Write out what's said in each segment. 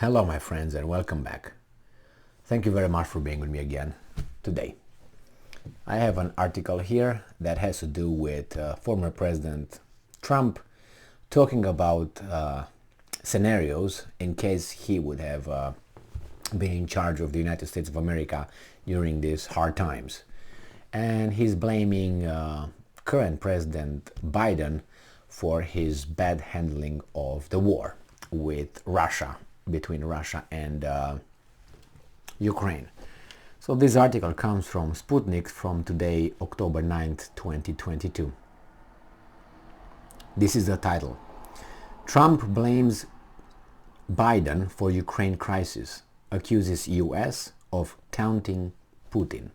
Hello my friends and welcome back. Thank you very much for being with me again today. I have an article here that has to do with former President Trump talking about scenarios in case he would have been in charge of the United States of America during these hard times. And he's blaming current President Biden for his bad handling of the war with Russia, between Russia and Ukraine. So this article comes from Sputnik from today, October 9th, 2022. This is the title. Trump blames Biden for Ukraine crisis, accuses US of taunting Putin.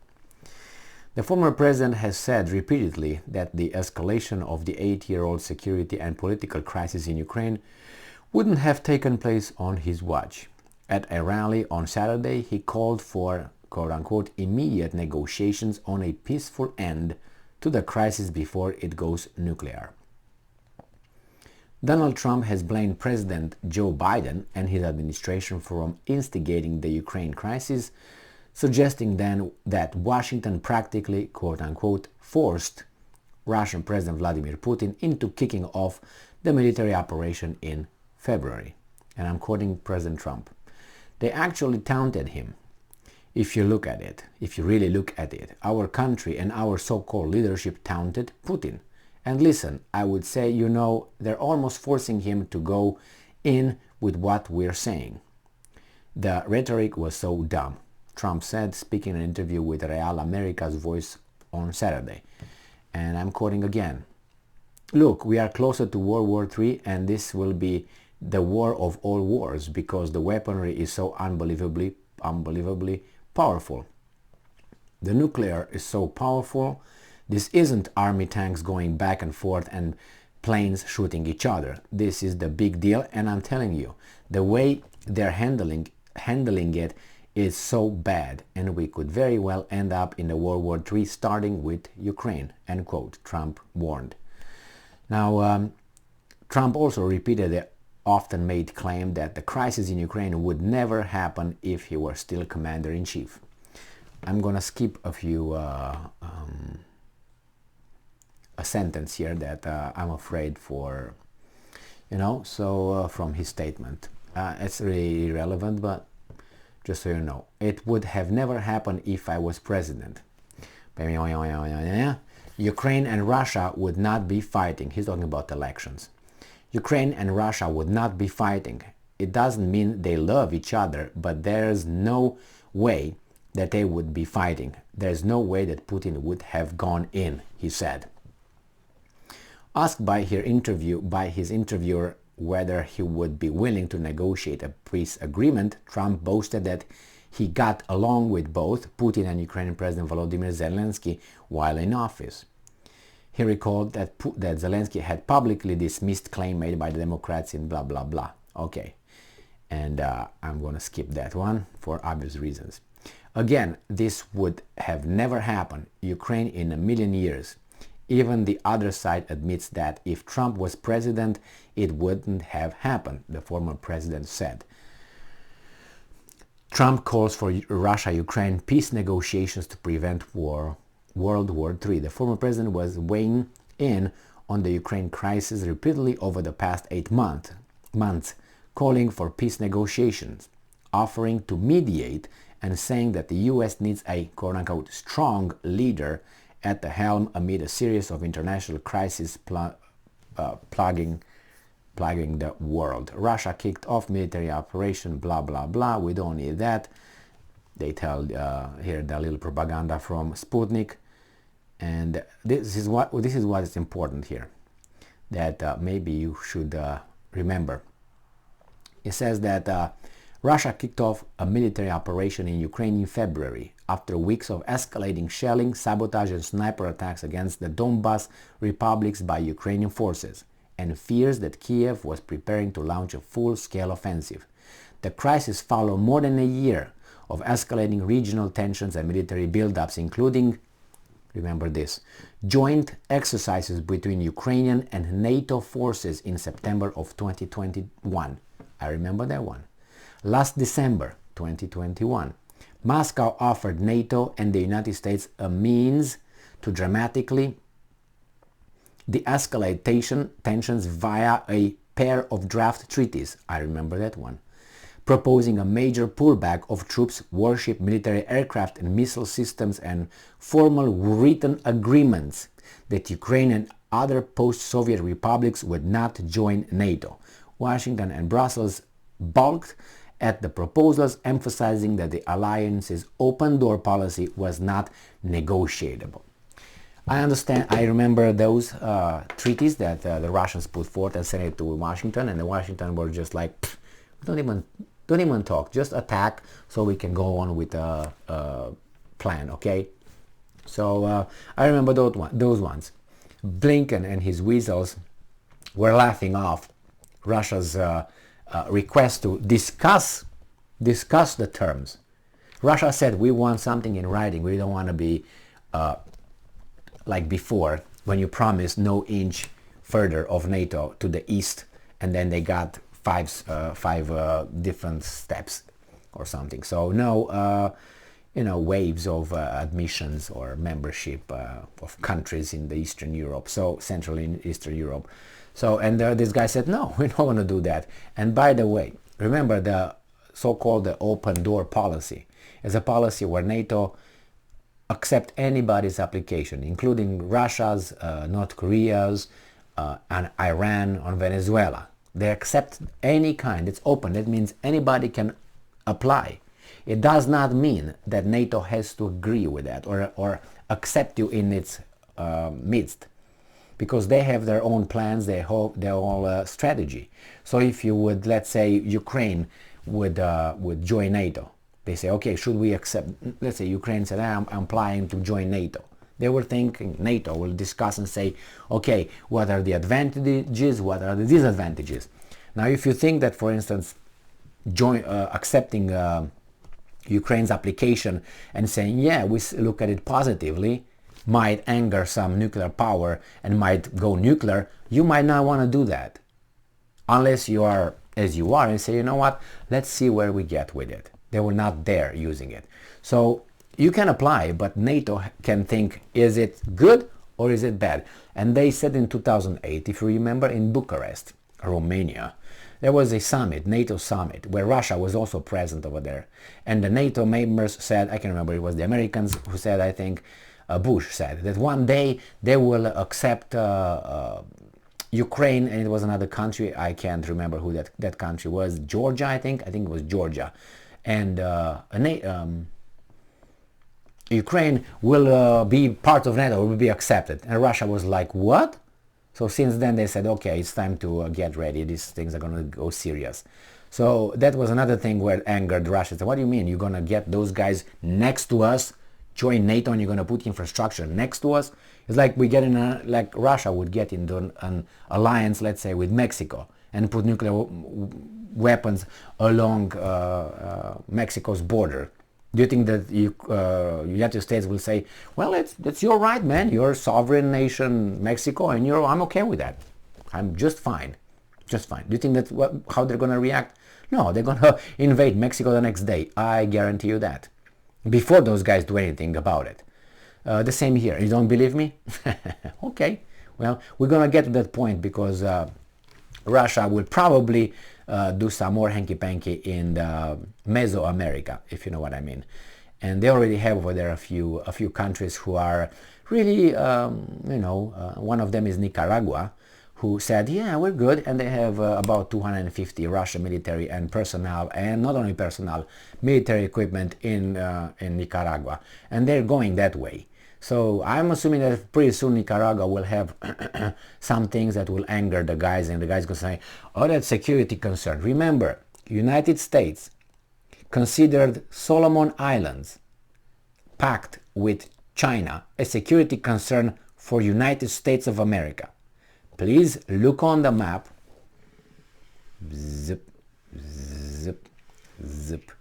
The former president has said repeatedly that the escalation of the 8-year-old security and political crisis in Ukraine wouldn't have taken place on his watch. At a rally on Saturday, he called for, quote-unquote, immediate negotiations on a peaceful end to the crisis before it goes nuclear. Donald Trump has blamed President Joe Biden and his administration for instigating the Ukraine crisis, suggesting then that Washington practically, quote-unquote, forced Russian President Vladimir Putin into kicking off the military operation in February. And I'm quoting President Trump. They actually taunted him. If you look at it, if you really look at it, our country and our so-called leadership taunted Putin. And listen, I would say, they're almost forcing him to go in with what we're saying. The rhetoric was so dumb, Trump said, speaking in an interview with Real America's Voice on Saturday. And I'm quoting again. Look, we are closer to World War III, and this will be the war of all wars because the weaponry is so unbelievably powerful. The nuclear is so powerful. This isn't army tanks going back and forth and planes shooting each other. This is the big deal, and I'm telling you, the way they're handling it is so bad, and we could very well end up in the World War III starting with Ukraine, end quote, Trump warned. Now, Trump also repeated the often made claim that the crisis in Ukraine would never happen if he were still commander-in-chief. I'm gonna skip a sentence here that I'm afraid for, from his statement. It's really irrelevant, but just so you know, it would have never happened if I was president. Ukraine and Russia would not be fighting. He's talking about elections. Ukraine and Russia would not be fighting. It doesn't mean they love each other, but there's no way that they would be fighting. There's no way that Putin would have gone in, he said. Asked by his interviewer whether he would be willing to negotiate a peace agreement, Trump boasted that he got along with both Putin and Ukrainian President Volodymyr Zelensky while in office. He recalled that Zelensky had publicly dismissed claim made by the Democrats in blah blah blah. Okay, and I'm going to skip that one for obvious reasons. Again, this would have never happened, Ukraine in a million years. Even the other side admits that if Trump was president, it wouldn't have happened, the former president said. Trump calls for Russia-Ukraine peace negotiations to prevent World War III. The former president was weighing in on the Ukraine crisis repeatedly over the past 8 months, calling for peace negotiations, offering to mediate, and saying that the US needs a quote-unquote strong leader at the helm amid a series of international crises plaguing the world. Russia kicked off military operation, blah blah blah. We don't need that. They tell here the little propaganda from Sputnik, and this is what is important here, that maybe you should remember. It says that Russia kicked off a military operation in Ukraine in February after weeks of escalating shelling, sabotage and sniper attacks against the Donbas republics by Ukrainian forces, and fears that Kiev was preparing to launch a full-scale offensive. The crisis followed more than a year of escalating regional tensions and military buildups, including, remember this, joint exercises between Ukrainian and NATO forces in September of 2021. I remember that one. Last December 2021, Moscow offered NATO and the United States a means to dramatically de-escalate tensions via a pair of draft treaties. I remember that one. Proposing a major pullback of troops, warship, military aircraft and missile systems, and formal written agreements that Ukraine and other post-Soviet republics would not join NATO. Washington and Brussels balked at the proposals, emphasizing that the alliance's open-door policy was not negotiable. I understand. I remember those treaties that the Russians put forth and sent it to Washington, and the Washington were just like, don't even talk, just attack so we can go on with a plan, okay? So I remember those ones. Blinken and his weasels were laughing off Russia's request to discuss the terms. Russia said, we want something in writing. We don't want to be like before, when you promised no inch further of NATO to the east, and then they got five different steps or something. So no, waves of admissions or membership of countries in the Eastern Europe, so Central and Eastern Europe. So, and this guy said, no, we're not going to do that. And by the way, remember the so-called the open door policy is a policy where NATO accept anybody's application, including Russia's, North Korea's, and Iran, on Venezuela. They accept any kind. It's open. That means anybody can apply. It does not mean that NATO has to agree with that or accept you in its midst, because they have their own plans, their own strategy. So if you would, let's say, Ukraine would join NATO, they say, okay, should we accept? Let's say Ukraine said, I'm applying to join NATO. They were thinking NATO will discuss and say, okay, what are the advantages, what are the disadvantages? Now, if you think that, for instance, accepting Ukraine's application and saying, yeah, we look at it positively, might anger some nuclear power and might go nuclear, you might not want to do that. Unless you are as you are and say, you know what, let's see where we get with it. They were not there using it. So you can apply, but NATO can think, is it good or is it bad? And they said in 2008, if you remember, in Bucharest, Romania, there was a summit, NATO summit, where Russia was also present over there. And the NATO members said, I can remember it was the Americans who said, I think, Bush said, that one day they will accept Ukraine, and it was another country, I can't remember who that country was, Georgia, I think it was Georgia. And Ukraine will be part of NATO, will be accepted. And Russia was like, what? So since then they said, okay, it's time to get ready. These things are going to go serious. So that was another thing where angered Russia. So what do you mean? You're going to get those guys next to us, join NATO, and you're going to put infrastructure next to us? It's like we get in like Russia would get into an alliance, let's say, with Mexico and put nuclear weapons along Mexico's border. Do you think that United States will say, well, that's your right, man. You're a sovereign nation, Mexico, and I'm okay with that. I'm just fine. Just fine. Do you think that's how they're going to react? No, they're going to invade Mexico the next day. I guarantee you that. Before those guys do anything about it. The same here. You don't believe me? Okay. Well, we're going to get to that point because Russia will probably do some more hanky-panky in the Mesoamerica, if you know what I mean. And they already have over there a few countries who are really, one of them is Nicaragua, who said, yeah, we're good. And they have about 250 Russian military and personnel, and not only personnel, military equipment in Nicaragua. And they're going that way. So I'm assuming that pretty soon Nicaragua will have some things that will anger the guys, and the guys going to say, oh, that's security concern. Remember, United States considered Solomon Islands pact with China a security concern for United States of America. Please look on the map. Zip, zip, zip.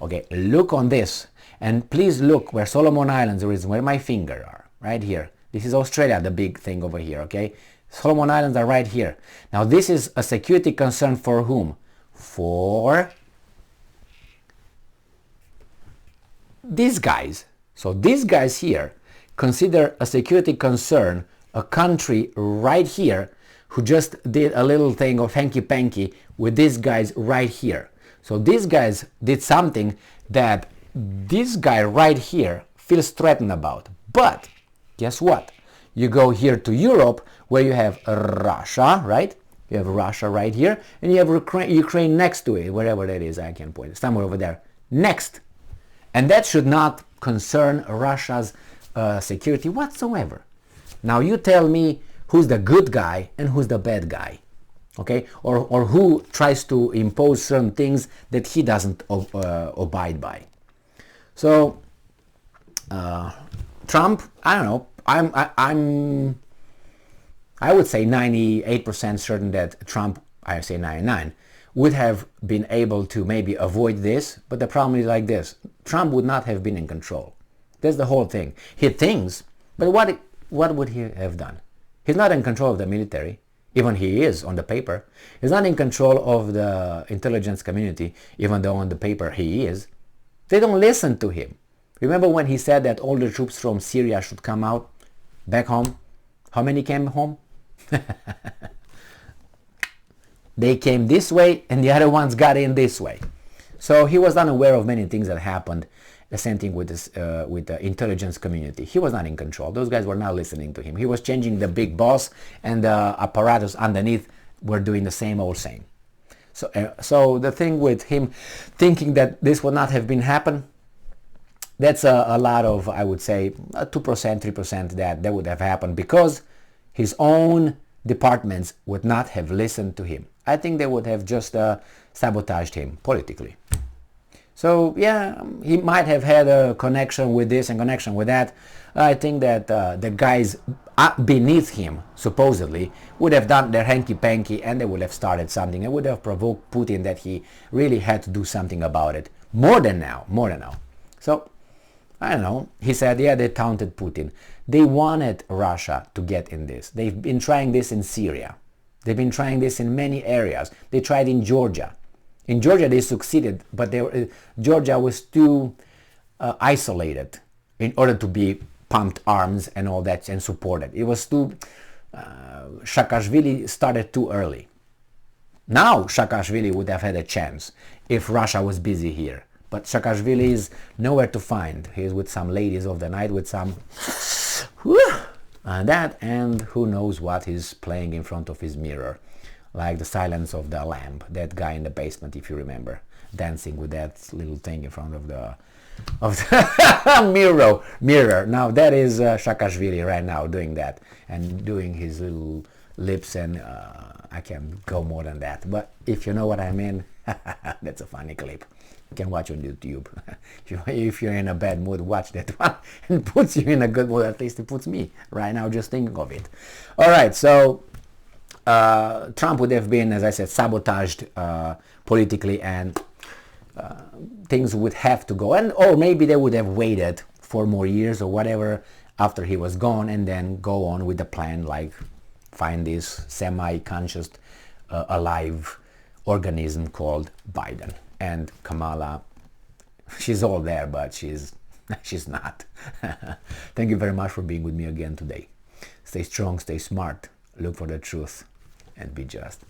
Okay, look on this. And please look where Solomon Islands is, where my finger are, right here. This is Australia, the big thing over here, okay? Solomon Islands are right here. Now this is a security concern for whom? For these guys, so these guys here, consider a security concern a country right here who just did a little thing of hanky-panky with these guys right here. So these guys did something that this guy right here feels threatened about. But guess what? You go here to Europe where you have Russia, right? You have Russia right here, and you have Ukraine next to it, wherever that is, I can point it, somewhere over there, next. And that should not concern Russia's security whatsoever. Now you tell me who's the good guy and who's the bad guy, okay? Or who tries to impose certain things that he doesn't abide by. So Trump, I don't know, I would say 98% certain that Trump, I say 99, would have been able to maybe avoid this, but the problem is like this. Trump would not have been in control. That's the whole thing. He thinks, but what would he have done? He's not in control of the military, even he is on the paper. He's not in control of the intelligence community, even though on the paper he is. They don't listen to him. Remember when he said that all the troops from Syria should come out back home? How many came home? They came this way and the other ones got in this way. So he was unaware of many things that happened. The same thing with the intelligence community. He was not in control. Those guys were not listening to him. He was changing the big boss, and the apparatus underneath were doing the same old same. So the thing with him thinking that this would not have been happen, that's a lot of, I would say, 2%, 3% that would have happened because his own departments would not have listened to him. I think they would have just sabotaged him politically. So yeah, he might have had a connection with this and connection with that. I think that the guys beneath him, supposedly, would have done their hanky-panky and they would have started something. It would have provoked Putin that he really had to do something about it. More than now. So, I don't know. He said, yeah, they taunted Putin. They wanted Russia to get in this. They've been trying this in Syria. They've been trying this in many areas. They tried in Georgia. In Georgia they succeeded, but Georgia was too isolated in order to be pumped arms and all that and supported. It was too... Saakashvili started too early. Now Saakashvili would have had a chance if Russia was busy here. But Saakashvili is nowhere to find. He is with some ladies of the night, with some... and who knows what he's playing in front of his mirror. Like the Silence of the Lamb, that guy in the basement, if you remember, dancing with that little thing in front of the mirror. Now that is Saakashvili right now doing that and doing his little lips, and I can't go more than that. But if you know what I mean, that's a funny clip. You can watch on YouTube. If you're in a bad mood, watch that one. It puts you in a good mood. At least it puts me right now just thinking of it. All right, so Trump would have been, as I said, sabotaged politically, and things would have to go. Or maybe they would have waited 4 more years or whatever after he was gone, and then go on with the plan, like find this semi-conscious alive organism called Biden. And Kamala, she's all there, but she's not. Thank you very much for being with me again today. Stay strong, stay smart, look for the truth, and be just.